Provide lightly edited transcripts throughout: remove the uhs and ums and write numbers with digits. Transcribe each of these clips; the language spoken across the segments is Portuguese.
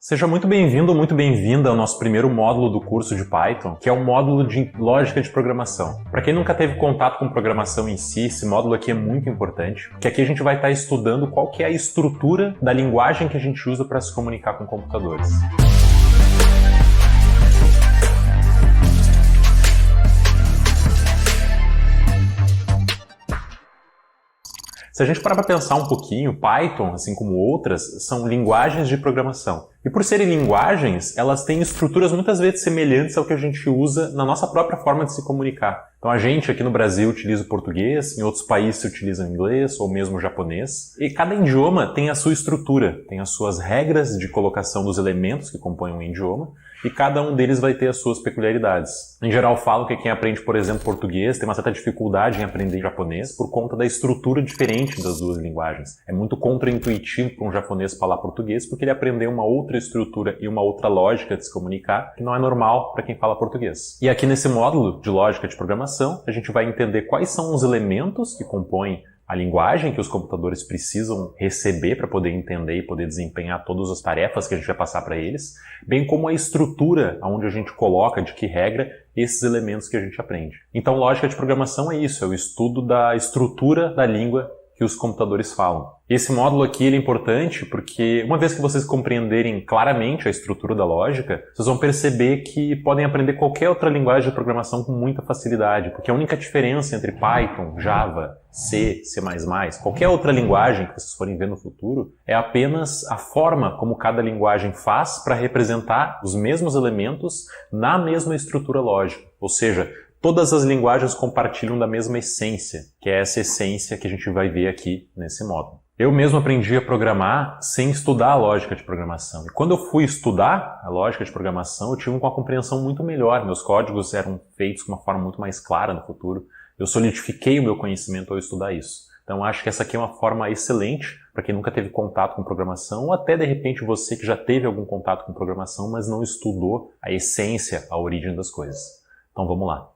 Seja muito bem-vindo ou muito bem-vinda ao nosso primeiro módulo do curso de Python, que é o módulo de lógica de programação. Para quem nunca teve contato com programação em si, esse módulo aqui é muito importante, porque aqui a gente vai estar estudando qual que é a estrutura da linguagem que a gente usa para se comunicar com computadores. Se a gente parar para pensar um pouquinho, Python, assim como outras, são linguagens de programação. E por serem linguagens, elas têm estruturas muitas vezes semelhantes ao que a gente usa na nossa própria forma de se comunicar. Então a gente aqui no Brasil utiliza o português, em outros países se utiliza o inglês ou mesmo o japonês. E cada idioma tem a sua estrutura, tem as suas regras de colocação dos elementos que compõem um idioma, e cada um deles vai ter as suas peculiaridades. Em geral, falo que quem aprende, por exemplo, português tem uma certa dificuldade em aprender japonês por conta da estrutura diferente das duas linguagens. É muito contraintuitivo para um japonês falar português porque ele aprendeu uma outra estrutura e uma outra lógica de se comunicar que não é normal para quem fala português. E aqui nesse módulo de lógica de programação, a gente vai entender quais são os elementos que compõem a linguagem que os computadores precisam receber para poder entender e poder desempenhar todas as tarefas que a gente vai passar para eles, bem como a estrutura onde a gente coloca, de que regra, esses elementos que a gente aprende. Então, lógica de programação é isso, é o estudo da estrutura da língua que os computadores falam. Esse módulo aqui ele é importante porque uma vez que vocês compreenderem claramente a estrutura da lógica, vocês vão perceber que podem aprender qualquer outra linguagem de programação com muita facilidade, porque a única diferença entre Python, Java, C, C++, qualquer outra linguagem que vocês forem ver no futuro, é apenas a forma como cada linguagem faz para representar os mesmos elementos na mesma estrutura lógica. Ou seja, todas as linguagens compartilham da mesma essência, que é essa essência que a gente vai ver aqui nesse módulo. Eu mesmo aprendi a programar sem estudar a lógica de programação. E quando eu fui estudar a lógica de programação, eu tive uma compreensão muito melhor. Meus códigos eram feitos de uma forma muito mais clara no futuro. Eu solidifiquei o meu conhecimento ao estudar isso. Então acho que essa aqui é uma forma excelente para quem nunca teve contato com programação, ou até de repente você que já teve algum contato com programação, mas não estudou a essência, a origem das coisas. Então vamos lá.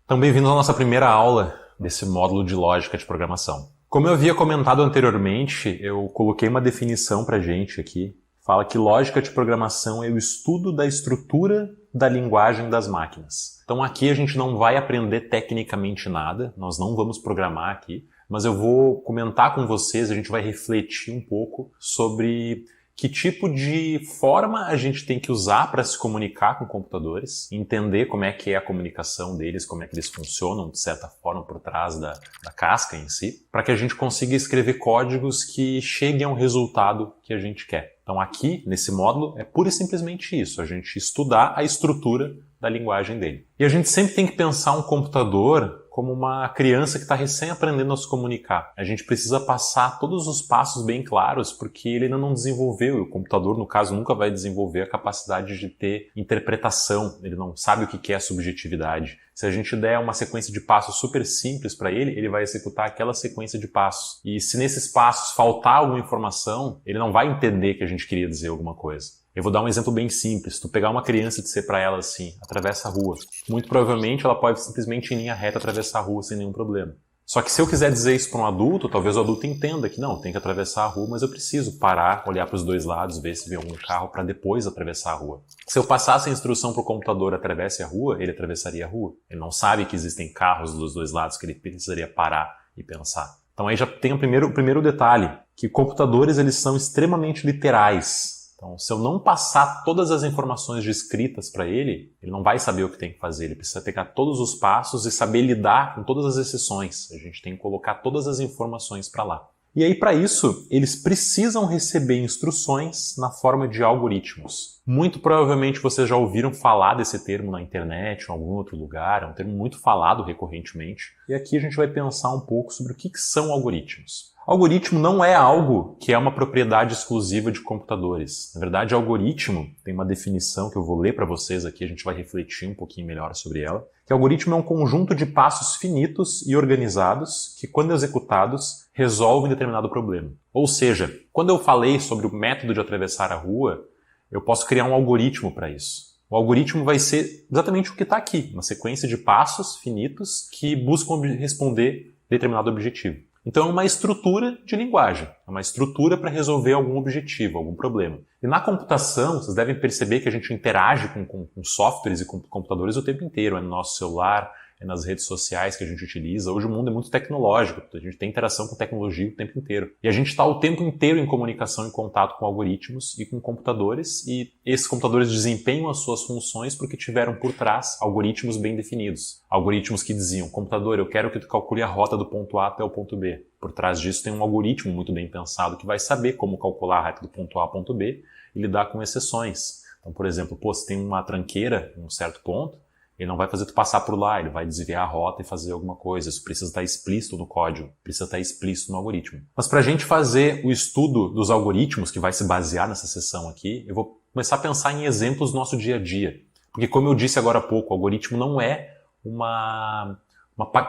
Então, bem-vindos à nossa primeira aula desse módulo de lógica de programação. Como eu havia comentado anteriormente, eu coloquei uma definição para a gente aqui. Fala que lógica de programação é o estudo da estrutura da linguagem das máquinas. Então aqui a gente não vai aprender tecnicamente nada, nós não vamos programar aqui, mas eu vou comentar com vocês, a gente vai refletir um pouco sobre que tipo de forma a gente tem que usar para se comunicar com computadores, entender como é que é a comunicação deles, como é que eles funcionam, de certa forma, por trás da casca em si, para que a gente consiga escrever códigos que cheguem ao resultado que a gente quer. Então aqui, nesse módulo, é pura e simplesmente isso, a gente estudar a estrutura da linguagem dele. E a gente sempre tem que pensar um computador como uma criança que está recém aprendendo a se comunicar. A gente precisa passar todos os passos bem claros, porque ele ainda não desenvolveu, e o computador, no caso, nunca vai desenvolver a capacidade de ter interpretação, ele não sabe o que é subjetividade. Se a gente der uma sequência de passos super simples para ele, ele vai executar aquela sequência de passos. E se nesses passos faltar alguma informação, ele não vai entender que a gente queria dizer alguma coisa. Eu vou dar um exemplo bem simples. Se tu pegar uma criança e dizer para ela assim, atravessa a rua, muito provavelmente ela pode simplesmente em linha reta atravessar a rua sem nenhum problema. Só que se eu quiser dizer isso para um adulto, talvez o adulto entenda que não, tem que atravessar a rua, mas eu preciso parar, olhar para os dois lados, ver se vem algum carro para depois atravessar a rua. Se eu passasse a instrução para o computador atravesse a rua, ele atravessaria a rua. Ele não sabe que existem carros dos dois lados que ele precisaria parar e pensar. Então aí já tem o primeiro detalhe, que computadores eles são extremamente literais. Então, se eu não passar todas as informações descritas para ele, ele não vai saber o que tem que fazer. Ele precisa pegar todos os passos e saber lidar com todas as exceções. A gente tem que colocar todas as informações para lá. E aí, para isso, eles precisam receber instruções na forma de algoritmos. Muito provavelmente vocês já ouviram falar desse termo na internet ou em algum outro lugar. É um termo muito falado recorrentemente. E aqui a gente vai pensar um pouco sobre o que são algoritmos. Algoritmo não é algo que é uma propriedade exclusiva de computadores. Na verdade, algoritmo tem uma definição que eu vou ler para vocês aqui, a gente vai refletir um pouquinho melhor sobre ela. Que algoritmo é um conjunto de passos finitos e organizados que, quando executados, resolvem determinado problema. Ou seja, quando eu falei sobre o método de atravessar a rua, eu posso criar um algoritmo para isso. O algoritmo vai ser exatamente o que está aqui, uma sequência de passos finitos que buscam responder determinado objetivo. Então é uma estrutura de linguagem, é uma estrutura para resolver algum objetivo, algum problema. E na computação, vocês devem perceber que a gente interage com softwares e com computadores o tempo inteiro, é no nosso celular, é nas redes sociais que a gente utiliza. Hoje o mundo é muito tecnológico, a gente tem interação com tecnologia o tempo inteiro. E a gente está o tempo inteiro em comunicação, em contato com algoritmos e com computadores, e esses computadores desempenham as suas funções porque tiveram por trás algoritmos bem definidos. Algoritmos que diziam, computador, eu quero que tu calcule a rota do ponto A até o ponto B. Por trás disso tem um algoritmo muito bem pensado que vai saber como calcular a rota do ponto A ao ponto B e lidar com exceções. Então, por exemplo, se tem uma tranqueira em um certo ponto, ele não vai fazer tu passar por lá, ele vai desviar a rota e fazer alguma coisa. Isso precisa estar explícito no código, precisa estar explícito no algoritmo. Mas para a gente fazer o estudo dos algoritmos, que vai se basear nessa sessão aqui, eu vou começar a pensar em exemplos do nosso dia a dia. Porque como eu disse agora há pouco, o algoritmo não é uma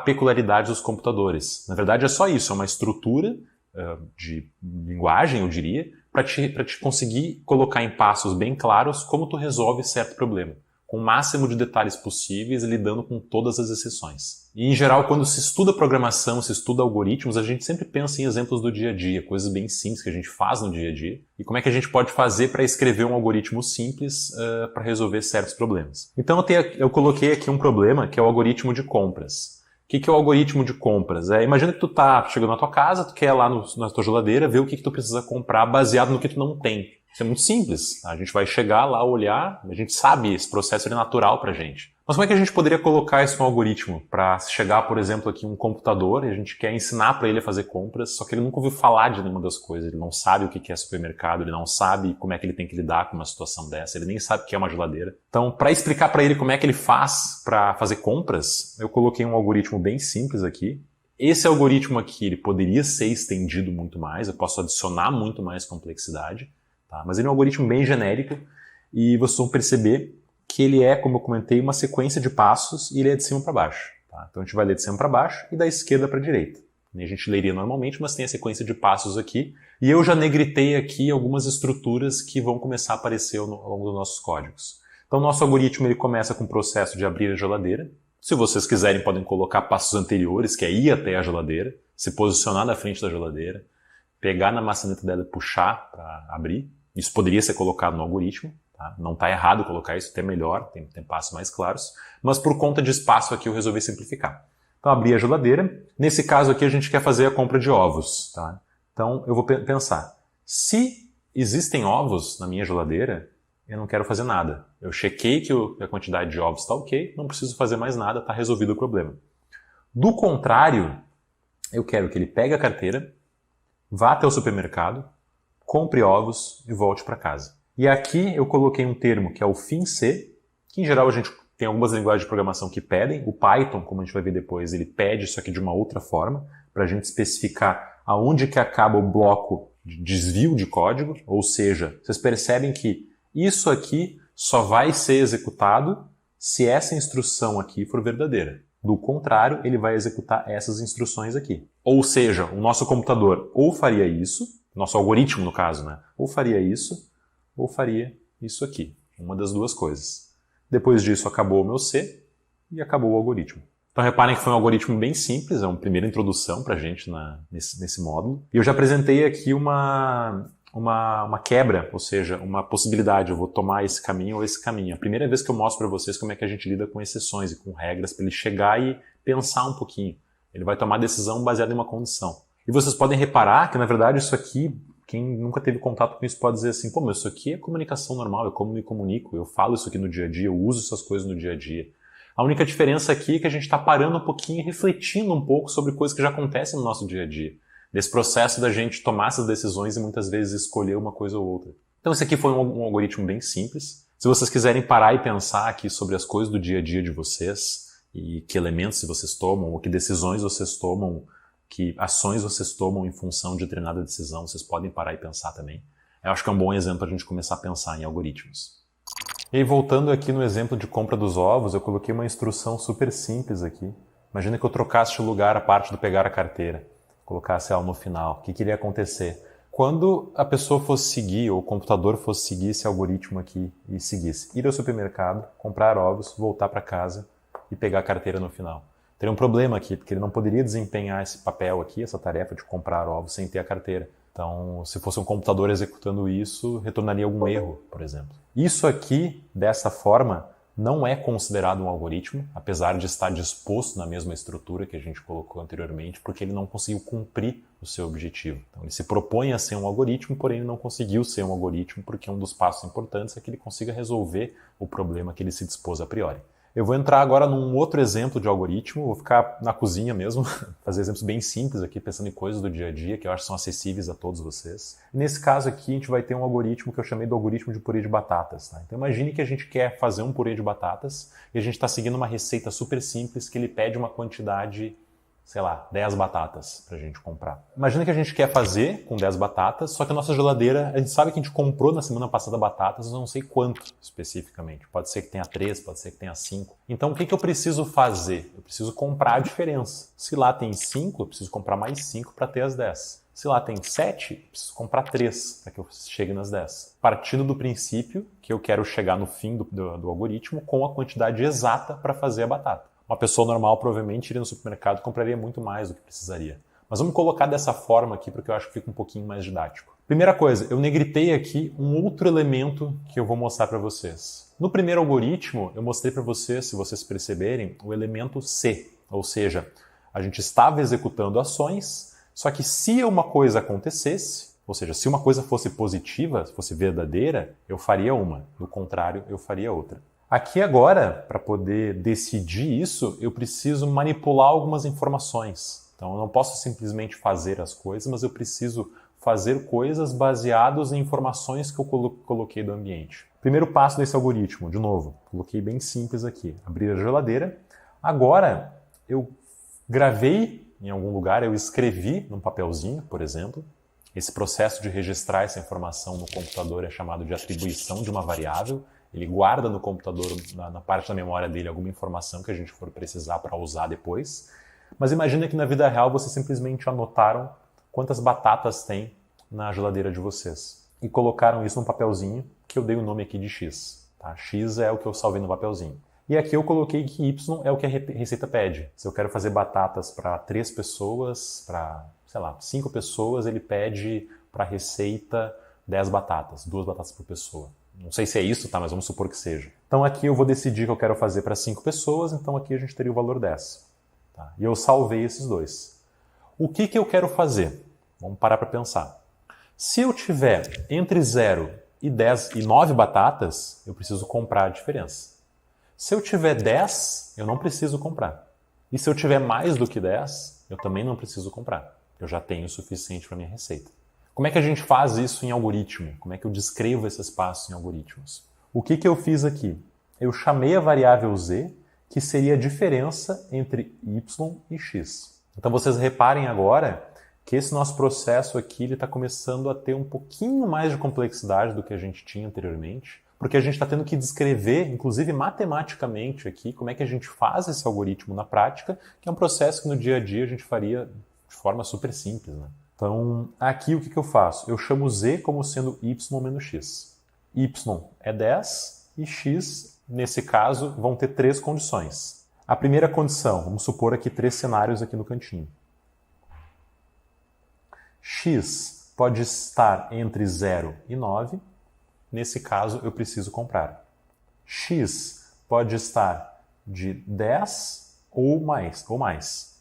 peculiaridade dos computadores. Na verdade é só isso, é uma estrutura de linguagem, eu diria, para te conseguir colocar em passos bem claros como tu resolve certo problema, com o máximo de detalhes possíveis e lidando com todas as exceções. E, em geral, quando se estuda programação, se estuda algoritmos, a gente sempre pensa em exemplos do dia a dia, coisas bem simples que a gente faz no dia a dia, e como é que a gente pode fazer para escrever um algoritmo simples para resolver certos problemas. Então, eu coloquei aqui um problema, que é o algoritmo de compras. O que é o algoritmo de compras? Imagina que tu tá chegando na tua casa, tu quer ir lá na tua geladeira, ver o que tu precisa comprar baseado no que tu não tem. Isso é muito simples. A gente vai chegar lá, olhar, a gente sabe, esse processo é natural pra gente. Mas como é que a gente poderia colocar isso no algoritmo? Para chegar, por exemplo, aqui um computador e a gente quer ensinar para ele a fazer compras, só que ele nunca ouviu falar de nenhuma das coisas. Ele não sabe o que é supermercado, ele não sabe como é que ele tem que lidar com uma situação dessa, ele nem sabe o que é uma geladeira. Então, para explicar para ele como é que ele faz para fazer compras, eu coloquei um algoritmo bem simples aqui. Esse algoritmo aqui, ele poderia ser estendido muito mais, eu posso adicionar muito mais complexidade. Tá? Mas ele é um algoritmo bem genérico e vocês vão perceber que ele é, como eu comentei, uma sequência de passos e ele é de cima para baixo. Tá? Então a gente vai ler de cima para baixo e da esquerda para a direita. A gente leria normalmente, mas tem a sequência de passos aqui. E eu já negritei aqui algumas estruturas que vão começar a aparecer ao longo dos nossos códigos. Então o nosso algoritmo ele começa com o processo de abrir a geladeira. Se vocês quiserem, podem colocar passos anteriores, que é ir até a geladeira, se posicionar na frente da geladeira, pegar na maçaneta dela e puxar para abrir. Isso poderia ser colocado no algoritmo, tá? Não está errado colocar isso, até melhor, tem passos mais claros, mas por conta de espaço aqui eu resolvi simplificar. Então abri a geladeira, nesse caso aqui a gente quer fazer a compra de ovos, tá? Então eu vou pensar, se existem ovos na minha geladeira, eu não quero fazer nada. Eu chequei que a quantidade de ovos está ok, não preciso fazer mais nada, está resolvido o problema. Do contrário, eu quero que ele pegue a carteira, vá até o supermercado, compre ovos e volte para casa. E aqui eu coloquei um termo que é o fim C, que em geral a gente tem algumas linguagens de programação que pedem. O Python, como a gente vai ver depois, ele pede isso aqui de uma outra forma, para a gente especificar aonde que acaba o bloco de desvio de código, ou seja, vocês percebem que isso aqui só vai ser executado se essa instrução aqui for verdadeira. Do contrário, ele vai executar essas instruções aqui. Ou seja, o nosso computador ou faria isso, nosso algoritmo, no caso, né? Ou faria isso, ou faria isso aqui. Uma das duas coisas. Depois disso, acabou o meu C e acabou o algoritmo. Então, reparem que foi um algoritmo bem simples, é uma primeira introdução para a gente nesse módulo. E eu já apresentei aqui uma quebra, ou seja, uma possibilidade. Eu vou tomar esse caminho ou esse caminho. A primeira vez que eu mostro para vocês como é que a gente lida com exceções e com regras para ele chegar e pensar um pouquinho. Ele vai tomar decisão baseada em uma condição. E vocês podem reparar que, na verdade, isso aqui, quem nunca teve contato com isso pode dizer assim, pô, mas isso aqui é comunicação normal, eu como me comunico, eu falo isso aqui no dia a dia, eu uso essas coisas no dia a dia. A única diferença aqui é que a gente está parando um pouquinho e refletindo um pouco sobre coisas que já acontecem no nosso dia a dia. Desse processo da gente tomar essas decisões e muitas vezes escolher uma coisa ou outra. Então esse aqui foi um algoritmo bem simples. Se vocês quiserem parar e pensar aqui sobre as coisas do dia a dia de vocês, e que elementos vocês tomam, ou que decisões vocês tomam, que ações vocês tomam em função de determinada decisão, vocês podem parar e pensar também. Eu acho que é um bom exemplo para a gente começar a pensar em algoritmos. E aí, voltando aqui no exemplo de compra dos ovos, eu coloquei uma instrução super simples aqui. Imagina que eu trocasse de lugar a parte do pegar a carteira, colocasse ela no final. O que iria acontecer? Quando a pessoa fosse seguir, ou o computador fosse seguir esse algoritmo aqui e seguisse ir ao supermercado, comprar ovos, voltar para casa e pegar a carteira no final. Teria um problema aqui, porque ele não poderia desempenhar esse papel aqui, essa tarefa de comprar ovos sem ter a carteira. Então, se fosse um computador executando isso, retornaria algum erro, por exemplo. Isso aqui, dessa forma, não é considerado um algoritmo, apesar de estar disposto na mesma estrutura que a gente colocou anteriormente, porque ele não conseguiu cumprir o seu objetivo. Então, ele se propõe a ser um algoritmo, porém ele não conseguiu ser um algoritmo, porque um dos passos importantes é que ele consiga resolver o problema que ele se dispôs a priori. Eu vou entrar agora num outro exemplo de algoritmo, vou ficar na cozinha mesmo, fazer exemplos bem simples aqui, pensando em coisas do dia a dia, que eu acho que são acessíveis a todos vocês. Nesse caso aqui, a gente vai ter um algoritmo que eu chamei do algoritmo de purê de batatas. Tá? Então imagine que a gente quer fazer um purê de batatas e a gente está seguindo uma receita super simples que ele pede uma quantidade, sei lá, 10 batatas para a gente comprar. Imagina que a gente quer fazer com 10 batatas, só que a nossa geladeira, a gente sabe que a gente comprou na semana passada batatas, eu não sei quanto especificamente. Pode ser que tenha 3, pode ser que tenha 5. Então o que eu preciso fazer? Eu preciso comprar a diferença. Se lá tem 5, eu preciso comprar mais 5 para ter as 10. Se lá tem 7, eu preciso comprar 3 para que eu chegue nas 10. Partindo do princípio que eu quero chegar no fim do algoritmo com a quantidade exata para fazer a batata. Uma pessoa normal provavelmente iria no supermercado e compraria muito mais do que precisaria. Mas vamos colocar dessa forma aqui porque eu acho que fica um pouquinho mais didático. Primeira coisa, eu negritei aqui um outro elemento que eu vou mostrar para vocês. No primeiro algoritmo, eu mostrei para vocês, se vocês perceberem, o elemento C. Ou seja, a gente estava executando ações, só que se uma coisa acontecesse, ou seja, se uma coisa fosse positiva, fosse verdadeira, eu faria uma. Do contrário, eu faria outra. Aqui agora, para poder decidir isso, eu preciso manipular algumas informações. Então eu não posso simplesmente fazer as coisas, mas eu preciso fazer coisas baseadas em informações que eu coloquei do ambiente. Primeiro passo desse algoritmo, de novo, coloquei bem simples aqui, abrir a geladeira. Agora eu gravei em algum lugar, eu escrevi num papelzinho, por exemplo. Esse processo de registrar essa informação no computador é chamado de atribuição de uma variável. Ele guarda no computador, na parte da memória dele, alguma informação que a gente for precisar para usar depois. Mas imagina que na vida real vocês simplesmente anotaram quantas batatas tem na geladeira de vocês. E colocaram isso num papelzinho que eu dei o nome aqui de X. Tá? X é o que eu salvei no papelzinho. E aqui eu coloquei que Y é o que a receita pede. Se eu quero fazer batatas para 3 pessoas, para, sei lá, 5 pessoas, ele pede para a receita 10 batatas, 2 batatas por pessoa. Não sei se é isso, tá? Mas vamos supor que seja. Então aqui eu vou decidir que eu quero fazer para 5 pessoas, então aqui a gente teria o valor 10. Tá? E eu salvei esses dois. O que eu quero fazer? Vamos parar para pensar. Se eu tiver entre 0 e 10 e 9 batatas, eu preciso comprar a diferença. Se eu tiver 10, eu não preciso comprar. E se eu tiver mais do que 10, eu também não preciso comprar. Eu já tenho o suficiente para minha receita. Como é que a gente faz isso em algoritmo? Como é que eu descrevo esses passos em algoritmos? O que eu fiz aqui? Eu chamei a variável z, que seria a diferença entre y e x. Então vocês reparem agora que esse nosso processo aqui está começando a ter um pouquinho mais de complexidade do que a gente tinha anteriormente, porque a gente está tendo que descrever, inclusive matematicamente aqui, como é que a gente faz esse algoritmo na prática, que é um processo que no dia a dia a gente faria de forma super simples, né? Então, aqui o que eu faço? Eu chamo z como sendo y menos x. Y é 10 e x, nesse caso, vão ter 3 condições. A primeira condição, vamos supor aqui 3 cenários aqui no cantinho. X pode estar entre 0 e 9. Nesse caso, eu preciso comprar. X pode estar de 10 ou mais.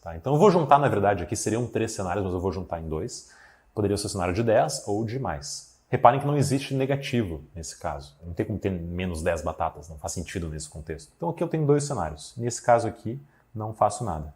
Tá? Então eu vou juntar, na verdade, aqui seriam 3 cenários, mas eu vou juntar em 2. Poderia ser o cenário de 10 ou de mais. Reparem que não existe negativo nesse caso. Não tem como ter menos 10 batatas, não faz sentido nesse contexto. Então aqui eu tenho 2 cenários. Nesse caso aqui, não faço nada.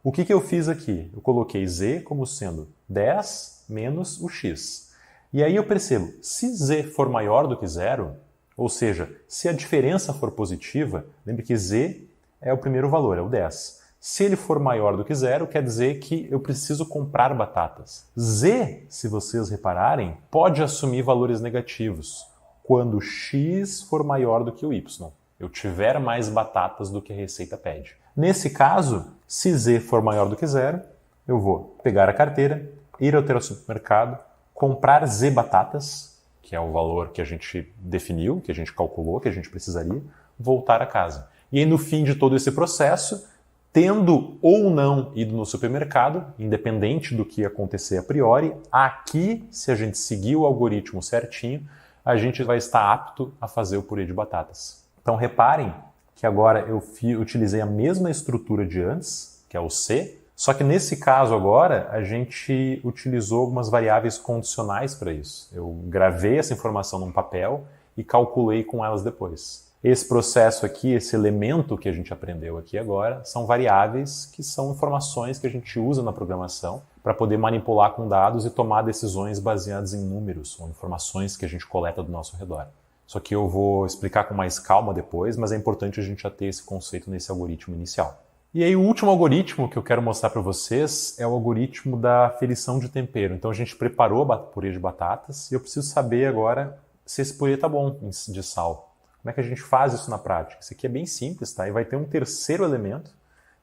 O que eu fiz aqui? Eu coloquei z como sendo 10 menos o x. E aí eu percebo, se z for maior do que 0, ou seja, se a diferença for positiva, lembre que z é o primeiro valor, é o 10. Se ele for maior do que 0, quer dizer que eu preciso comprar batatas. Z, se vocês repararem, pode assumir valores negativos quando x for maior do que o y. Eu tiver mais batatas do que a receita pede. Nesse caso, se z for maior do que 0, eu vou pegar a carteira, ir até o supermercado, comprar z batatas, que é o valor que a gente definiu, que a gente calculou, que a gente precisaria, voltar a casa. E aí no fim de todo esse processo, tendo ou não ido no supermercado, independente do que acontecer a priori, aqui, se a gente seguir o algoritmo certinho, a gente vai estar apto a fazer o purê de batatas. Então reparem que agora eu utilizei a mesma estrutura de antes, que é o C, só que nesse caso agora a gente utilizou algumas variáveis condicionais para isso. Eu gravei essa informação num papel e calculei com elas depois. Esse processo aqui, esse elemento que a gente aprendeu aqui agora, são variáveis que são informações que a gente usa na programação para poder manipular com dados e tomar decisões baseadas em números ou informações que a gente coleta do nosso redor. Isso aqui eu vou explicar com mais calma depois, mas é importante a gente já ter esse conceito nesse algoritmo inicial. E aí o último algoritmo que eu quero mostrar para vocês é o algoritmo da aferição de tempero. Então a gente preparou o purê de batatas e eu preciso saber agora se esse purê está bom de sal. Como é que a gente faz isso na prática? Isso aqui é bem simples, tá? E vai ter um terceiro elemento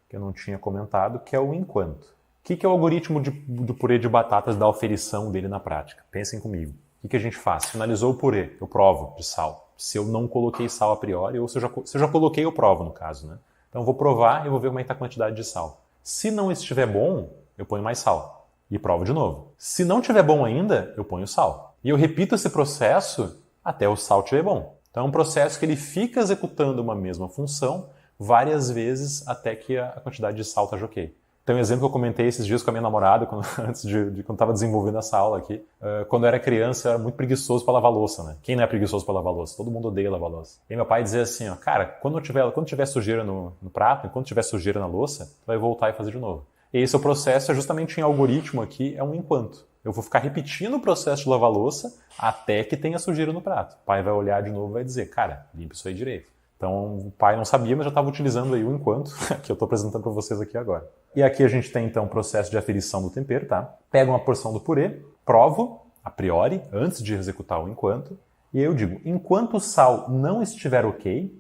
que eu não tinha comentado, que é o enquanto. O que é o algoritmo do purê de batatas, da aferição dele na prática? Pensem comigo. O que a gente faz? Finalizou o purê, eu provo de sal. Se eu não coloquei sal a priori, ou se eu já coloquei, eu provo no caso, né? Então eu vou provar e vou ver como é que está a quantidade de sal. Se não estiver bom, eu ponho mais sal e provo de novo. Se não estiver bom ainda, eu ponho sal. E eu repito esse processo até o sal estiver bom. Então é um processo que ele fica executando uma mesma função várias vezes até que a quantidade de sal esteja ok. Tem um exemplo que eu comentei esses dias com a minha namorada, quando estava desenvolvendo essa aula aqui. Quando eu era criança, eu era muito preguiçoso para lavar louça, né? Quem não é preguiçoso para lavar louça? Todo mundo odeia lavar louça. E meu pai dizia assim, ó, cara, quando tiver sujeira no prato, enquanto tiver sujeira na louça, tu vai voltar e fazer de novo. E esse é o processo, é justamente em algoritmo aqui, é um enquanto. Eu vou ficar repetindo o processo de lavar louça até que tenha sujeira no prato. O pai vai olhar de novo e vai dizer, cara, limpa isso aí direito. Então o pai não sabia, mas já estava utilizando aí o enquanto, que eu estou apresentando para vocês aqui agora. E aqui a gente tem então o processo de aferição do tempero, tá? Pego uma porção do purê, provo, a priori, antes de executar o enquanto, e eu digo, enquanto o sal não estiver ok,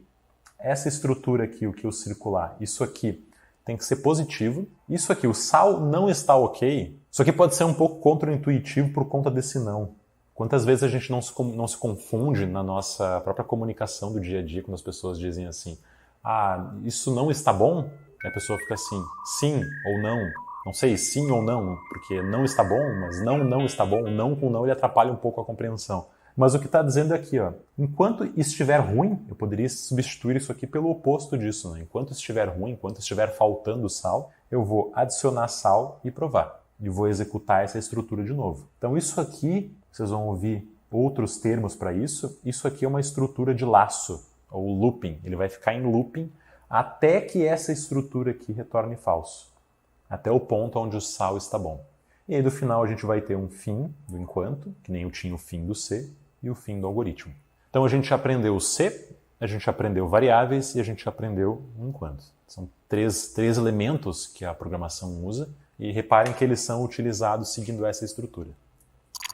essa estrutura aqui, o que eu circular, isso aqui tem que ser positivo, isso aqui, o sal não está ok, isso aqui pode ser um pouco contraintuitivo por conta desse não. Quantas vezes a gente não se confunde na nossa própria comunicação do dia a dia quando as pessoas dizem assim, isso não está bom? E a pessoa fica assim, sim ou não. Não sei, sim ou não, porque não está bom, mas não está bom. Não com não ele atrapalha um pouco a compreensão. Mas o que está dizendo aqui, ó, enquanto estiver ruim, eu poderia substituir isso aqui pelo oposto disso, né? Enquanto estiver ruim, enquanto estiver faltando sal, eu vou adicionar sal e provar. E vou executar essa estrutura de novo. Então isso aqui, vocês vão ouvir outros termos para isso, isso aqui é uma estrutura de laço, ou looping. Ele vai ficar em looping até que essa estrutura aqui retorne falso. Até o ponto onde o sal está bom. E aí do final a gente vai ter um fim do enquanto, que nem eu tinha o fim do C, e o fim do algoritmo. Então a gente aprendeu o C, a gente aprendeu variáveis e a gente aprendeu o enquanto. São três elementos que a programação usa e reparem que eles são utilizados seguindo essa estrutura.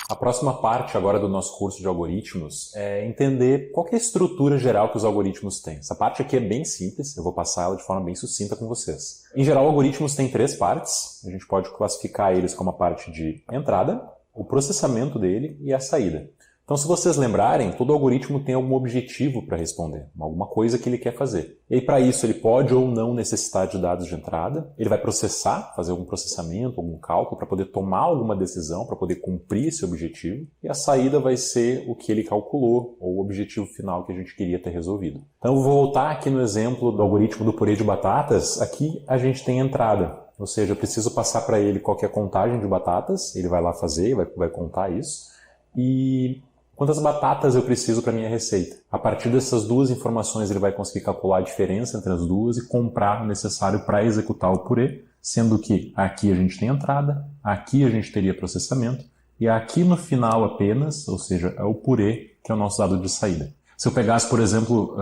A próxima parte agora do nosso curso de algoritmos é entender qual que é a estrutura geral que os algoritmos têm. Essa parte aqui é bem simples, eu vou passar ela de forma bem sucinta com vocês. Em geral, algoritmos têm 3 partes, a gente pode classificar eles como a parte de entrada, o processamento dele e a saída. Então, se vocês lembrarem, todo algoritmo tem algum objetivo para responder, alguma coisa que ele quer fazer. E para isso, ele pode ou não necessitar de dados de entrada, ele vai processar, fazer algum processamento, algum cálculo para poder tomar alguma decisão, para poder cumprir esse objetivo, e a saída vai ser o que ele calculou, ou o objetivo final que a gente queria ter resolvido. Então, eu vou voltar aqui no exemplo do algoritmo do purê de batatas, aqui a gente tem entrada, ou seja, eu preciso passar para ele qual que é a contagem de batatas, ele vai lá fazer, vai contar isso, e quantas batatas eu preciso para minha receita. A partir dessas duas informações, ele vai conseguir calcular a diferença entre as duas e comprar o necessário para executar o purê, sendo que aqui a gente tem entrada, aqui a gente teria processamento, e aqui no final apenas, ou seja, é o purê que é o nosso dado de saída. Se eu pegasse, por exemplo,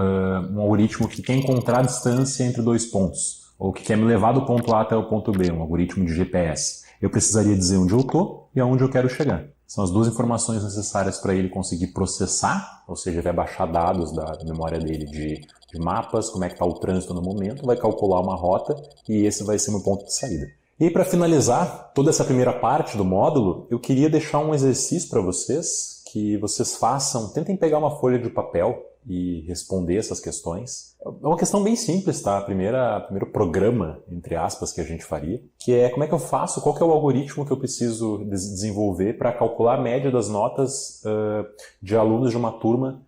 um algoritmo que quer encontrar a distância entre 2 pontos, ou que quer me levar do ponto A até o ponto B, um algoritmo de GPS, eu precisaria dizer onde eu estou e aonde eu quero chegar. São as duas informações necessárias para ele conseguir processar, ou seja, vai baixar dados da memória dele de mapas, como é que está o trânsito no momento, vai calcular uma rota e esse vai ser meu ponto de saída. E para finalizar toda essa primeira parte do módulo, eu queria deixar um exercício para vocês, que vocês façam, tentem pegar uma folha de papel e responder essas questões. É uma questão bem simples, tá? Primeiro programa, entre aspas, que a gente faria, que é como é que eu faço, qual que é o algoritmo que eu preciso desenvolver para calcular a média das notas de alunos de uma turma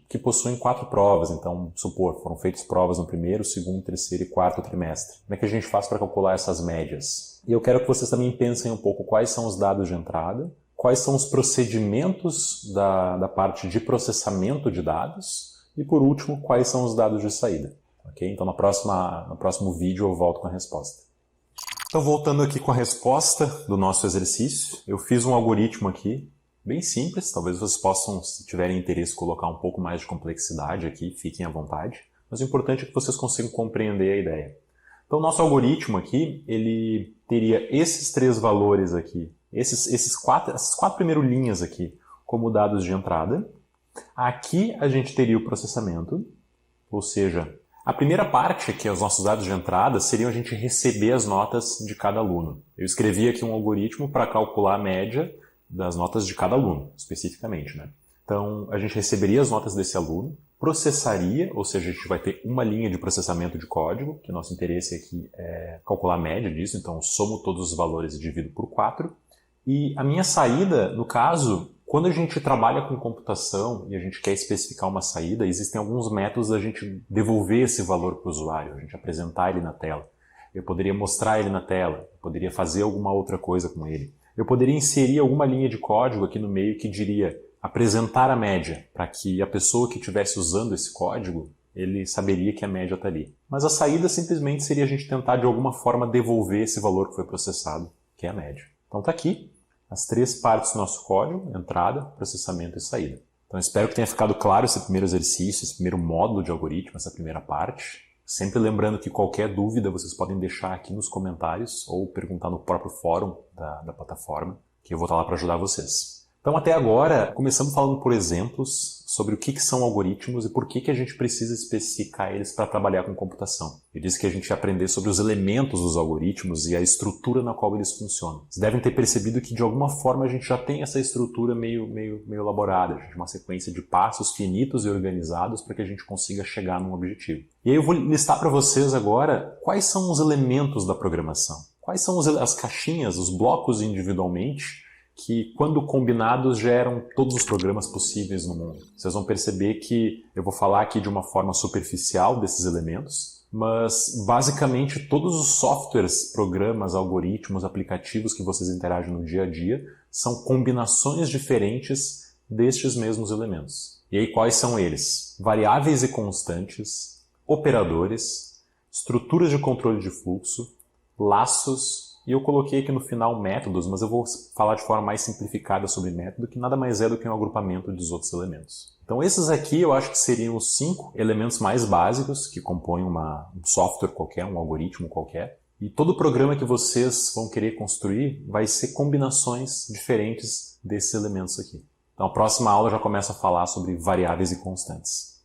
que possuem 4 provas. Então, supor, foram feitas provas no primeiro, segundo, terceiro e quarto trimestre. Como é que a gente faz para calcular essas médias? E eu quero que vocês também pensem um pouco quais são os dados de entrada, quais são os procedimentos da parte de processamento de dados e, por último, quais são os dados de saída. Okay? Então, no próximo vídeo eu volto com a resposta. Então, voltando aqui com a resposta do nosso exercício, eu fiz um algoritmo aqui, bem simples. Talvez vocês possam, se tiverem interesse, colocar um pouco mais de complexidade aqui, fiquem à vontade. Mas o importante é que vocês consigam compreender a ideia. Então, o nosso algoritmo aqui, ele teria esses 3 valores aqui, essas quatro primeiras linhas aqui, como dados de entrada. Aqui a gente teria o processamento, ou seja, a primeira parte, que é os nossos dados de entrada, seriam a gente receber as notas de cada aluno. Eu escrevi aqui um algoritmo para calcular a média das notas de cada aluno, especificamente, né? Então, a gente receberia as notas desse aluno, processaria, ou seja, a gente vai ter uma linha de processamento de código, que o nosso interesse aqui é calcular a média disso, então eu somo todos os valores e divido por 4. E a minha saída, no caso, quando a gente trabalha com computação e a gente quer especificar uma saída, existem alguns métodos da gente devolver esse valor para o usuário, a gente apresentar ele na tela. Eu poderia mostrar ele na tela, eu poderia fazer alguma outra coisa com ele. Eu poderia inserir alguma linha de código aqui no meio que diria apresentar a média, para que a pessoa que estivesse usando esse código, ele saberia que a média está ali. Mas a saída simplesmente seria a gente tentar de alguma forma devolver esse valor que foi processado, que é a média. Então está aqui as 3 partes do nosso código: entrada, processamento e saída. Então espero que tenha ficado claro esse primeiro exercício, esse primeiro módulo de algoritmo, essa primeira parte. Sempre lembrando que qualquer dúvida vocês podem deixar aqui nos comentários ou perguntar no próprio fórum da plataforma, que eu vou estar lá para ajudar vocês. Então, até agora, começamos falando por exemplos sobre o que são algoritmos e por que a gente precisa especificar eles para trabalhar com computação. Eu disse que a gente ia aprender sobre os elementos dos algoritmos e a estrutura na qual eles funcionam. Vocês devem ter percebido que, de alguma forma, a gente já tem essa estrutura meio elaborada, a gente, uma sequência de passos finitos e organizados para que a gente consiga chegar num objetivo. E aí eu vou listar para vocês agora quais são os elementos da programação. Quais são as caixinhas, os blocos individualmente, que, quando combinados, geram todos os programas possíveis no mundo. Vocês vão perceber que eu vou falar aqui de uma forma superficial desses elementos, mas, basicamente, todos os softwares, programas, algoritmos, aplicativos que vocês interagem no dia a dia são combinações diferentes destes mesmos elementos. E aí, quais são eles? Variáveis e constantes, operadores, estruturas de controle de fluxo, laços. E eu coloquei aqui no final métodos, mas eu vou falar de forma mais simplificada sobre método, que nada mais é do que um agrupamento dos outros elementos. Então esses aqui eu acho que seriam os 5 elementos mais básicos que compõem um software qualquer, um algoritmo qualquer. E todo programa que vocês vão querer construir vai ser combinações diferentes desses elementos aqui. Então a próxima aula já começa a falar sobre variáveis e constantes.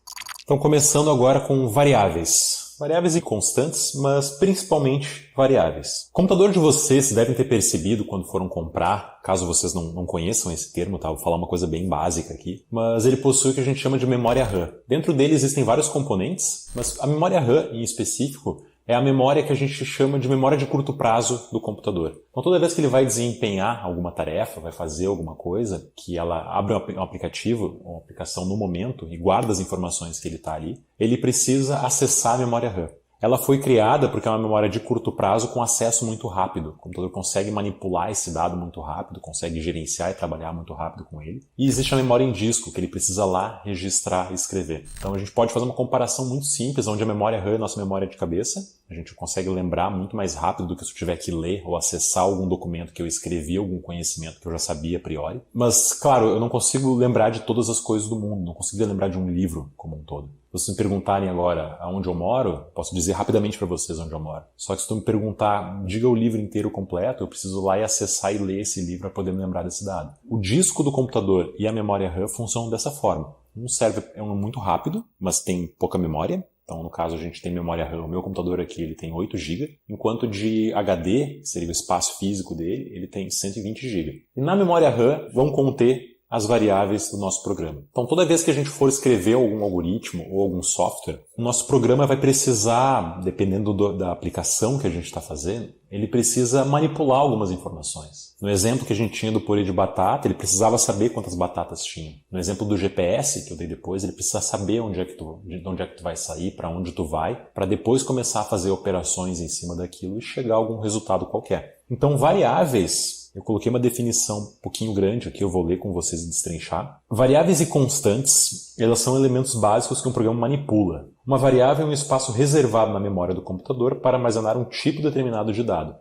Então começando agora com variáveis. Variáveis e constantes, mas principalmente variáveis. O computador de vocês devem ter percebido quando foram comprar, caso vocês não conheçam esse termo, tá? Vou falar uma coisa bem básica aqui, mas ele possui o que a gente chama de memória RAM. Dentro dele existem vários componentes, mas a memória RAM em específico é a memória que a gente chama de memória de curto prazo do computador. Então toda vez que ele vai desempenhar alguma tarefa, vai fazer alguma coisa, que ela abre um aplicativo, uma aplicação no momento e guarda as informações que ele está ali, ele precisa acessar a memória RAM. Ela foi criada porque é uma memória de curto prazo com acesso muito rápido. O computador consegue manipular esse dado muito rápido, consegue gerenciar e trabalhar muito rápido com ele. E existe a memória em disco, que ele precisa lá registrar e escrever. Então a gente pode fazer uma comparação muito simples, onde a memória RAM é a nossa memória de cabeça. A gente consegue lembrar muito mais rápido do que se eu tiver que ler ou acessar algum documento que eu escrevi, algum conhecimento que eu já sabia a priori. Mas, claro, eu não consigo lembrar de todas as coisas do mundo, não consigo lembrar de um livro como um todo. Se vocês me perguntarem agora aonde eu moro, posso dizer rapidamente para vocês onde eu moro. Só que se tu me perguntar, diga o livro inteiro completo, eu preciso lá e acessar e ler esse livro para poder me lembrar desse dado. O disco do computador e a memória RAM funcionam dessa forma. Um serve é muito rápido, mas tem pouca memória. Então, no caso, a gente tem memória RAM. O meu computador aqui ele tem 8 GB, enquanto de HD, que seria o espaço físico dele, ele tem 120 GB. E na memória RAM vão conter as variáveis do nosso programa. Então, toda vez que a gente for escrever algum algoritmo ou algum software, o nosso programa vai precisar, dependendo da aplicação que a gente está fazendo, ele precisa manipular algumas informações. No exemplo que a gente tinha do purê de batata, ele precisava saber quantas batatas tinha. No exemplo do GPS que eu dei depois, ele precisa saber de onde é que tu vai sair, para onde tu vai, para depois começar a fazer operações em cima daquilo e chegar a algum resultado qualquer. Então, variáveis... Eu coloquei uma definição um pouquinho grande aqui, eu vou ler com vocês e destrinchar. Variáveis e constantes, elas são elementos básicos que um programa manipula. Uma variável é um espaço reservado na memória do computador para armazenar um tipo determinado de dado.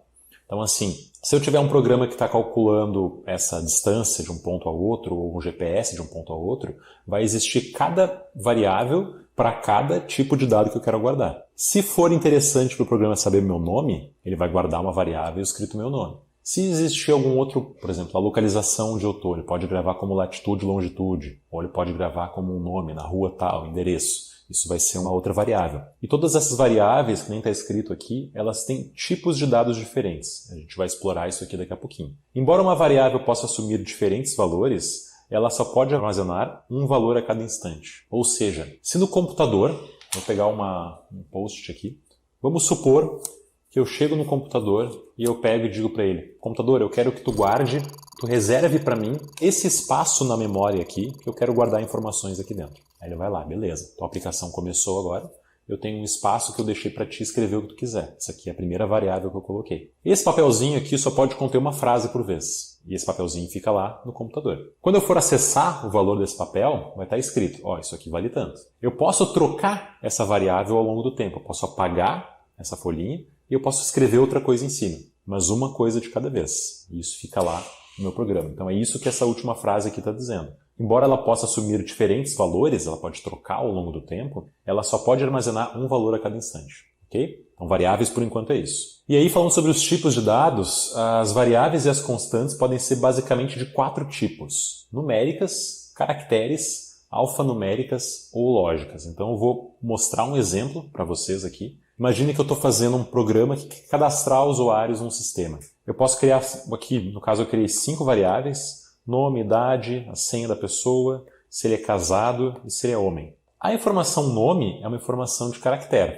Então, assim, se eu tiver um programa que está calculando essa distância de um ponto ao outro, ou um GPS de um ponto ao outro, vai existir cada variável para cada tipo de dado que eu quero guardar. Se for interessante para o programa saber meu nome, ele vai guardar uma variável escrito meu nome. Se existir algum outro, por exemplo, a localização onde eu estou, ele pode gravar como latitude e longitude, ou ele pode gravar como um nome, na rua tal, endereço. Isso vai ser uma outra variável. E todas essas variáveis, que nem está escrito aqui, elas têm tipos de dados diferentes. A gente vai explorar isso aqui daqui a pouquinho. Embora uma variável possa assumir diferentes valores, ela só pode armazenar um valor a cada instante. Ou seja, se no computador, vou pegar um post aqui, vamos supor que eu chego no computador e eu pego e digo para ele, computador, eu quero que tu guarde, tu reserve para mim esse espaço na memória aqui, que eu quero guardar informações aqui dentro. Aí ele vai lá, beleza, tua aplicação começou agora, eu tenho um espaço que eu deixei para ti escrever o que tu quiser. Essa aqui é a primeira variável que eu coloquei. Esse papelzinho aqui só pode conter uma frase por vez. E esse papelzinho fica lá no computador. Quando eu for acessar o valor desse papel, vai estar escrito, ó, isso aqui vale tanto. Eu posso trocar essa variável ao longo do tempo. Eu posso apagar essa folhinha e eu posso escrever outra coisa em cima, mas uma coisa de cada vez. E isso fica lá no meu programa. Então é isso que essa última frase aqui está dizendo. Embora ela possa assumir diferentes valores, ela pode trocar ao longo do tempo, ela só pode armazenar um valor a cada instante. Ok? Então variáveis por enquanto é isso. E aí falando sobre os tipos de dados, as variáveis e as constantes podem ser basicamente de 4 tipos. Numéricas, caracteres, alfanuméricas ou lógicas. Então eu vou mostrar um exemplo para vocês aqui. Imagine que eu estou fazendo um programa que quer cadastrar usuários num sistema. Eu posso criar, aqui no caso eu criei 5 variáveis, nome, idade, a senha da pessoa, se ele é casado e se ele é homem. A informação nome é uma informação de caractere,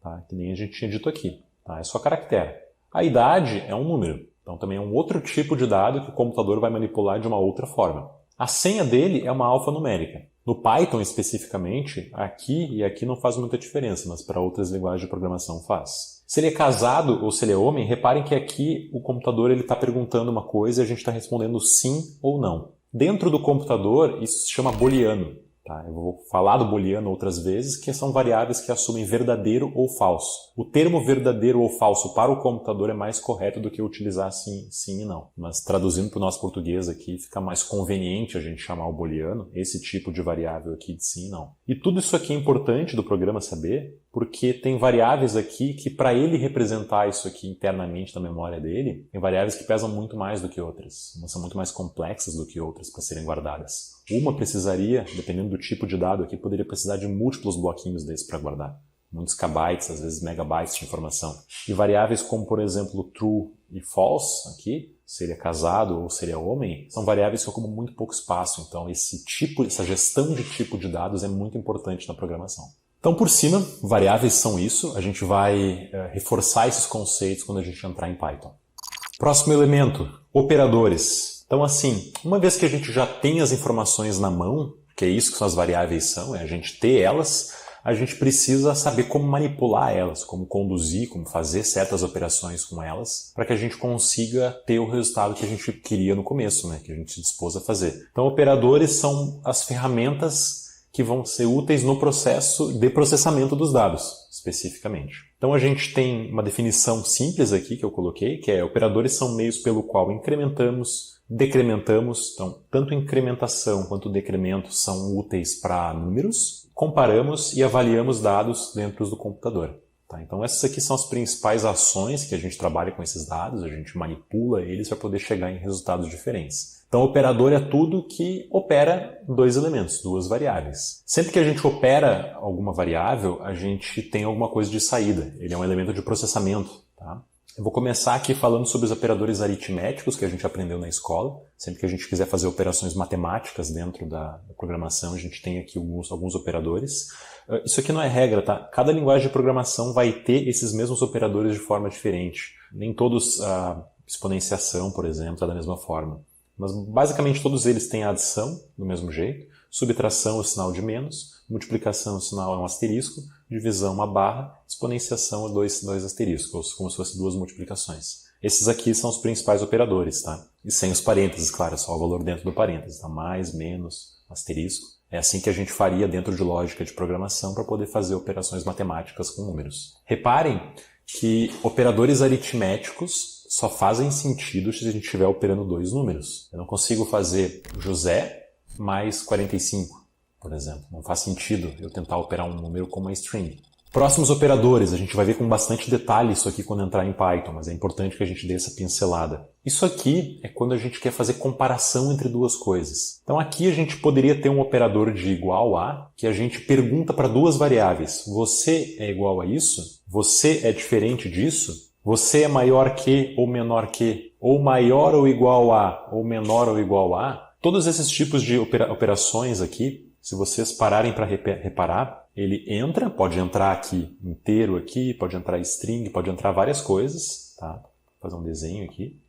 tá? Que nem a gente tinha dito aqui, tá? É só caractere. A idade é um número, então também é um outro tipo de dado que o computador vai manipular de uma outra forma. A senha dele é uma alfanumérica. No Python, especificamente, aqui e aqui não faz muita diferença, mas para outras linguagens de programação faz. Se ele é casado ou se ele é homem, reparem que aqui o computador está perguntando uma coisa e a gente está respondendo sim ou não. Dentro do computador, isso se chama booleano. Tá? Eu vou falar do booleano outras vezes, que são variáveis que assumem verdadeiro ou falso. O termo verdadeiro ou falso para o computador é mais correto do que utilizar sim e não. Mas traduzindo para o nosso português aqui, fica mais conveniente a gente chamar o booleano, esse tipo de variável aqui de sim e não. E tudo isso aqui é importante do programa saber, porque tem variáveis aqui que para ele representar isso aqui internamente na memória dele, tem variáveis que pesam muito mais do que outras. Umas são muito mais complexas do que outras para serem guardadas. Uma precisaria, dependendo do tipo de dado aqui, poderia precisar de múltiplos bloquinhos desses para guardar. Muitos kbytes, às vezes megabytes de informação. E variáveis como, por exemplo, true e false, aqui, se ele é casado ou se ele é homem, são variáveis que ocupam muito pouco espaço. Então, essa gestão de tipo de dados é muito importante na programação. Então, por cima, variáveis são isso. A gente vai reforçar esses conceitos quando a gente entrar em Python. Próximo elemento, operadores. Então, assim, uma vez que a gente já tem as informações na mão, que é isso que as variáveis são, é a gente ter elas, a gente precisa saber como manipular elas, como conduzir, como fazer certas operações com elas, para que a gente consiga ter o resultado que a gente queria no começo, né, que a gente se dispôs a fazer. Então, operadores são as ferramentas que vão ser úteis no processo de processamento dos dados, especificamente. Então a gente tem uma definição simples aqui que eu coloquei, que é operadores são meios pelo qual incrementamos, decrementamos, então tanto incrementação quanto decremento são úteis para números, comparamos e avaliamos dados dentro do computador. Tá? Então essas aqui são as principais ações que a gente trabalha com esses dados, a gente manipula eles para poder chegar em resultados diferentes. Então, operador é tudo que opera 2 elementos, 2 variáveis. Sempre que a gente opera alguma variável, a gente tem alguma coisa de saída. Ele é um elemento de processamento. Tá? Eu vou começar aqui falando sobre os operadores aritméticos que a gente aprendeu na escola. Sempre que a gente quiser fazer operações matemáticas dentro da programação, a gente tem aqui alguns operadores. Isso aqui não é regra, tá? Cada linguagem de programação vai ter esses mesmos operadores de forma diferente. Nem todos, a exponenciação, por exemplo, está da mesma forma. Mas basicamente todos eles têm a adição do mesmo jeito, subtração é o sinal de menos, multiplicação o sinal é um asterisco, divisão uma barra, exponenciação é dois asteriscos, como se fossem duas multiplicações. Esses aqui são os principais operadores, tá? E sem os parênteses, claro, é só o valor dentro do parênteses, tá? Mais, menos, asterisco. É assim que a gente faria dentro de lógica de programação para poder fazer operações matemáticas com números. Reparem que operadores aritméticos só fazem sentido se a gente estiver operando dois números. Eu não consigo fazer José mais 45, por exemplo. Não faz sentido eu tentar operar um número com uma string. Próximos operadores, a gente vai ver com bastante detalhe isso aqui quando entrar em Python, mas é importante que a gente dê essa pincelada. Isso aqui é quando a gente quer fazer comparação entre duas coisas. Então aqui a gente poderia ter um operador de igual a, que a gente pergunta para duas variáveis. Você é igual a isso? Você é diferente disso? Você é maior que ou menor que? Ou maior ou igual a? Ou menor ou igual a? Todos esses tipos de operações aqui, se vocês pararem para reparar, ele entra, pode entrar aqui inteiro aqui, pode entrar string, pode entrar várias coisas, tá? Vou fazer um desenho aqui.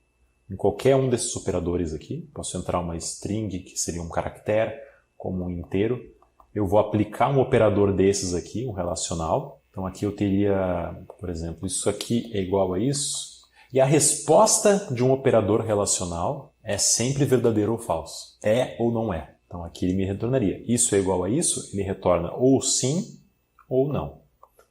Em qualquer um desses operadores aqui, posso entrar uma string, que seria um caractere, como um inteiro. Eu vou aplicar um operador desses aqui, um relacional. Então aqui eu teria, por exemplo, isso aqui é igual a isso. E a resposta de um operador relacional é sempre verdadeiro ou falso. É ou não é. Então aqui ele me retornaria. Isso é igual a isso, ele retorna ou sim ou não.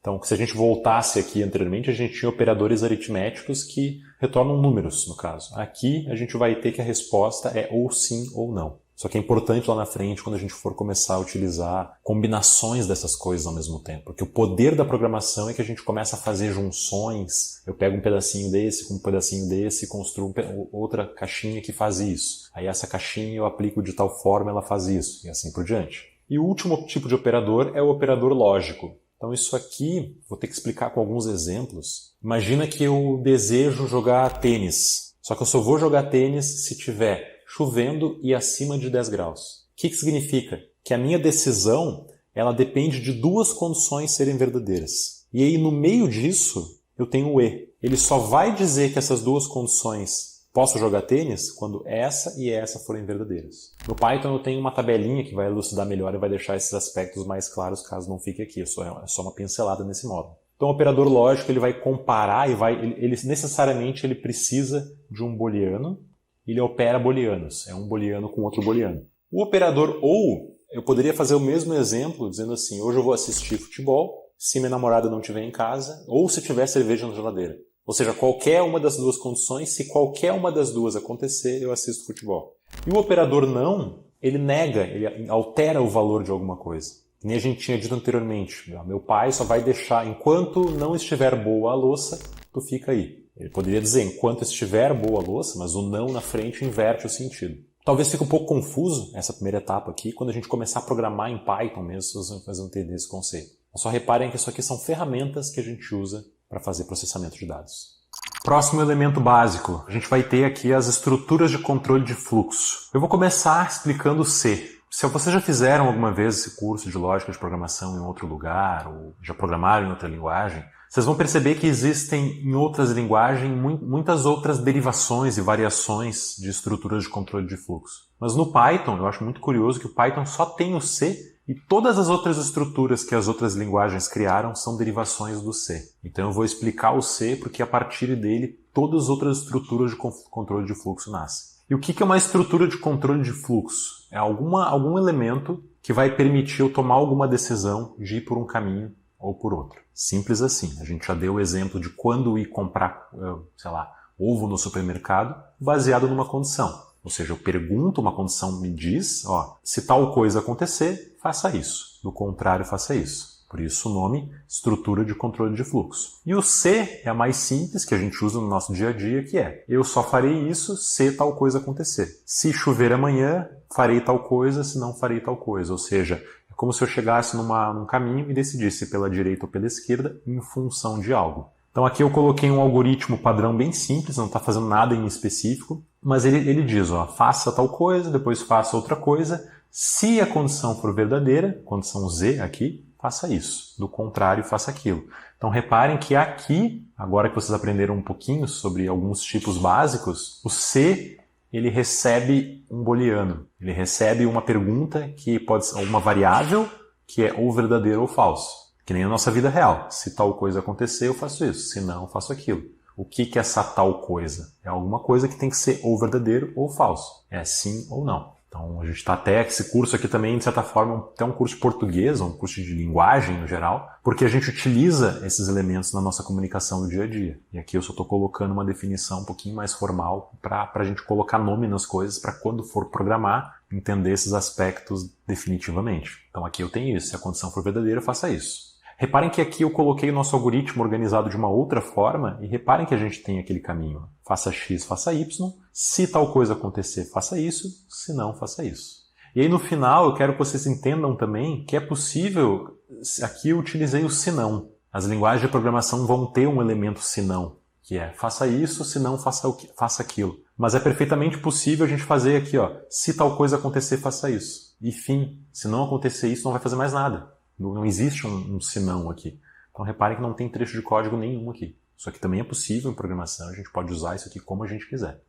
Então se a gente voltasse aqui anteriormente, a gente tinha operadores aritméticos que retornam números, no caso. Aqui a gente vai ter que a resposta é ou sim ou não. Só que é importante lá na frente quando a gente for começar a utilizar combinações dessas coisas ao mesmo tempo. Porque o poder da programação é que a gente começa a fazer junções. Eu pego um pedacinho desse com um pedacinho desse e construo outra caixinha que faz isso. Aí essa caixinha eu aplico de tal forma, ela faz isso. E assim por diante. E o último tipo de operador é o operador lógico. Então isso aqui, vou ter que explicar com alguns exemplos. Imagina que eu desejo jogar tênis. Só que eu só vou jogar tênis se tiver chovendo e acima de 10 graus. O que significa? Que a minha decisão ela depende de duas condições serem verdadeiras. E aí no meio disso eu tenho o E. Ele só vai dizer que essas duas condições posso jogar tênis quando essa e essa forem verdadeiras. No Python eu tenho uma tabelinha que vai elucidar melhor e vai deixar esses aspectos mais claros caso não fique aqui. É só uma pincelada nesse modo. Então o operador lógico ele vai comparar e ele necessariamente ele precisa de um booleano. Ele opera booleanos, é um booleano com outro booleano. O operador ou, eu poderia fazer o mesmo exemplo dizendo assim, hoje eu vou assistir futebol, se minha namorada não estiver em casa, ou se tiver cerveja na geladeira. Ou seja, qualquer uma das duas condições, se qualquer uma das duas acontecer, eu assisto futebol. E o operador não, ele nega, ele altera o valor de alguma coisa. Que nem a gente tinha dito anteriormente, meu pai só vai deixar, enquanto não estiver boa a louça, tu fica aí. Ele poderia dizer, enquanto estiver boa a louça, mas o não na frente inverte o sentido. Talvez fique um pouco confuso essa primeira etapa aqui, quando a gente começar a programar em Python mesmo, vocês vão entender esse conceito. Mas só reparem que isso aqui são ferramentas que a gente usa para fazer processamento de dados. Próximo elemento básico, a gente vai ter aqui as estruturas de controle de fluxo. Eu vou começar explicando o C. Se vocês já fizeram alguma vez esse curso de lógica de programação em outro lugar, ou já programaram em outra linguagem, vocês vão perceber que existem em outras linguagens muitas outras derivações e variações de estruturas de controle de fluxo. Mas no Python, eu acho muito curioso que o Python só tem o C e todas as outras estruturas que as outras linguagens criaram são derivações do C. Então eu vou explicar o C porque a partir dele todas as outras estruturas de controle de fluxo nascem. E o que é uma estrutura de controle de fluxo? É algum elemento que vai permitir eu tomar alguma decisão de ir por um caminho ou por outro. Simples assim. A gente já deu o exemplo de quando ir comprar, sei lá, ovo no supermercado, baseado numa condição. Ou seja, eu pergunto, uma condição me diz, ó, se tal coisa acontecer, faça isso. Do contrário, faça isso. Por isso o nome, estrutura de controle de fluxo. E o se é a mais simples, que a gente usa no nosso dia a dia, que é, eu só farei isso se tal coisa acontecer. Se chover amanhã, farei tal coisa, se não farei tal coisa. Ou seja, como se eu chegasse num caminho e decidisse pela direita ou pela esquerda em função de algo. Então aqui eu coloquei um algoritmo padrão bem simples, não está fazendo nada em específico, mas ele diz, ó, faça tal coisa, depois faça outra coisa. Se a condição for verdadeira, condição Z aqui, faça isso. Do contrário, faça aquilo. Então reparem que aqui, agora que vocês aprenderam um pouquinho sobre alguns tipos básicos, o C ele recebe um booleano. Ele recebe uma pergunta que pode ser uma variável que é ou verdadeiro ou falso. Que nem a nossa vida real. Se tal coisa acontecer, eu faço isso. Se não, eu faço aquilo. O que é essa tal coisa? É alguma coisa que tem que ser ou verdadeiro ou falso. É sim ou não. Então a gente está até, esse curso aqui também, de certa forma, até um curso de português, um curso de linguagem no geral, porque a gente utiliza esses elementos na nossa comunicação no dia a dia. E aqui eu só estou colocando uma definição um pouquinho mais formal para a gente colocar nome nas coisas, para quando for programar, entender esses aspectos definitivamente. Então aqui eu tenho isso, se a condição for verdadeira, faça isso. Reparem que aqui eu coloquei o nosso algoritmo organizado de uma outra forma e reparem que a gente tem aquele caminho. Faça X, faça Y. Se tal coisa acontecer, faça isso. Se não, faça isso. E aí no final eu quero que vocês entendam também que é possível, aqui eu utilizei o senão. As linguagens de programação vão ter um elemento senão, que é faça isso, se não, faça aquilo. Mas é perfeitamente possível a gente fazer aqui, ó, se tal coisa acontecer, faça isso. E fim, se não acontecer isso, não vai fazer mais nada. Não existe um senão aqui. Então reparem que não tem trecho de código nenhum aqui. Isso aqui também é possível em programação, a gente pode usar isso aqui como a gente quiser.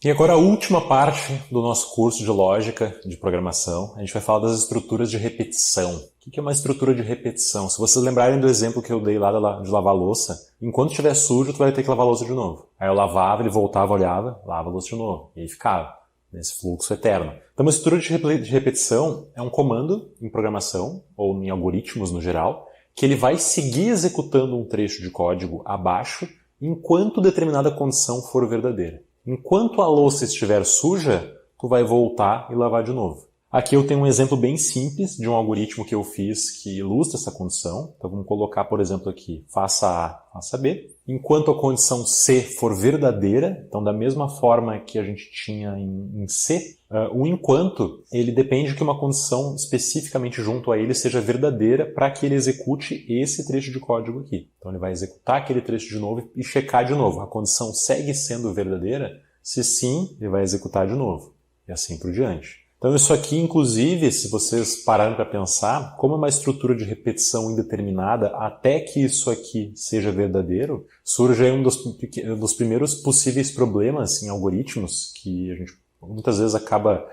E agora a última parte do nosso curso de lógica de programação, a gente vai falar das estruturas de repetição. O que é uma estrutura de repetição? Se vocês lembrarem do exemplo que eu dei lá de lavar louça, enquanto estiver sujo, tu vai ter que lavar a louça de novo. Aí eu lavava, ele voltava, olhava, lava a louça de novo. E aí ficava nesse fluxo eterno. Então, uma estrutura de repetição é um comando em programação, ou em algoritmos no geral, que ele vai seguir executando um trecho de código abaixo enquanto determinada condição for verdadeira. Enquanto a louça estiver suja, tu vai voltar e lavar de novo. Aqui eu tenho um exemplo bem simples de um algoritmo que eu fiz que ilustra essa condição. Então vamos colocar, por exemplo, aqui, faça A, faça B. Enquanto a condição C for verdadeira, então da mesma forma que a gente tinha em C, o enquanto, ele depende que uma condição especificamente junto a ele seja verdadeira para que ele execute esse trecho de código aqui. Então ele vai executar aquele trecho de novo e checar de novo. A condição segue sendo verdadeira? Se sim, ele vai executar de novo. E assim por diante. Então isso aqui, inclusive, se vocês pararem para pensar, como é uma estrutura de repetição indeterminada, até que isso aqui seja verdadeiro, surge aí um dos primeiros possíveis problemas em algoritmos, que a gente muitas vezes acaba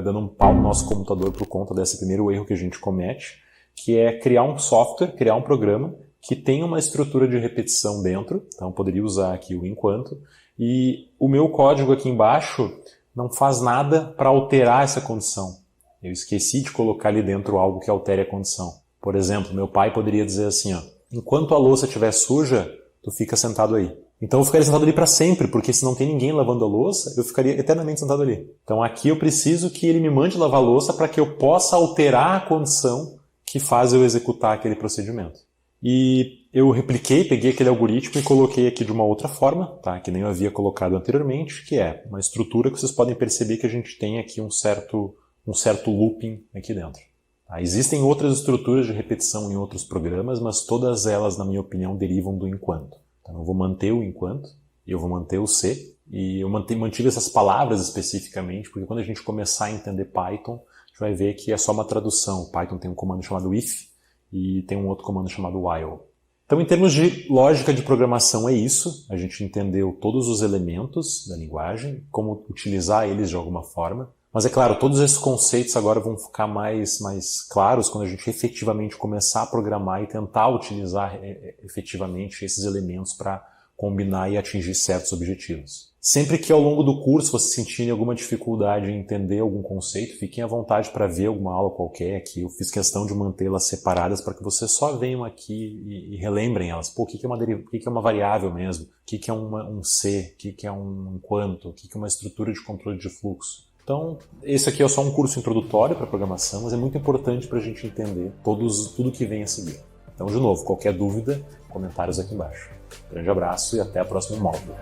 dando um pau no nosso computador por conta desse primeiro erro que a gente comete, que é criar um software, criar um programa que tem uma estrutura de repetição dentro, então eu poderia usar aqui o enquanto, e o meu código aqui embaixo não faz nada para alterar essa condição. Eu esqueci de colocar ali dentro algo que altere a condição. Por exemplo, meu pai poderia dizer assim, ó, enquanto a louça estiver suja, tu fica sentado aí. Então eu ficaria sentado ali para sempre, porque se não tem ninguém lavando a louça, eu ficaria eternamente sentado ali. Então aqui eu preciso que ele me mande lavar a louça para que eu possa alterar a condição que faz eu executar aquele procedimento. E eu repliquei, peguei aquele algoritmo e coloquei aqui de uma outra forma, tá? Que nem eu havia colocado anteriormente, que é uma estrutura que vocês podem perceber que a gente tem aqui um certo looping aqui dentro. Tá? Existem outras estruturas de repetição em outros programas, mas todas elas, na minha opinião, derivam do enquanto. Então eu vou manter o enquanto, e eu vou manter o C, e eu mantive essas palavras especificamente, porque quando a gente começar a entender Python, a gente vai ver que é só uma tradução. O Python tem um comando chamado if, e tem um outro comando chamado while. Então, em termos de lógica de programação, é isso. A gente entendeu todos os elementos da linguagem, como utilizar eles de alguma forma. Mas, é claro, todos esses conceitos agora vão ficar mais claros quando a gente efetivamente começar a programar e tentar utilizar efetivamente esses elementos para combinar e atingir certos objetivos. Sempre que ao longo do curso vocês sentirem alguma dificuldade em entender algum conceito, fiquem à vontade para ver alguma aula qualquer aqui. Eu fiz questão de mantê-las separadas para que vocês só venham aqui e relembrem elas. Pô, o que é uma variável mesmo? O que é um C? O que é um enquanto? O que é uma estrutura de controle de fluxo? Então, esse aqui é só um curso introdutório para programação, mas é muito importante para a gente entender tudo que vem a seguir. Então, de novo, qualquer dúvida, comentários aqui embaixo. Grande abraço e até a próxima módulo.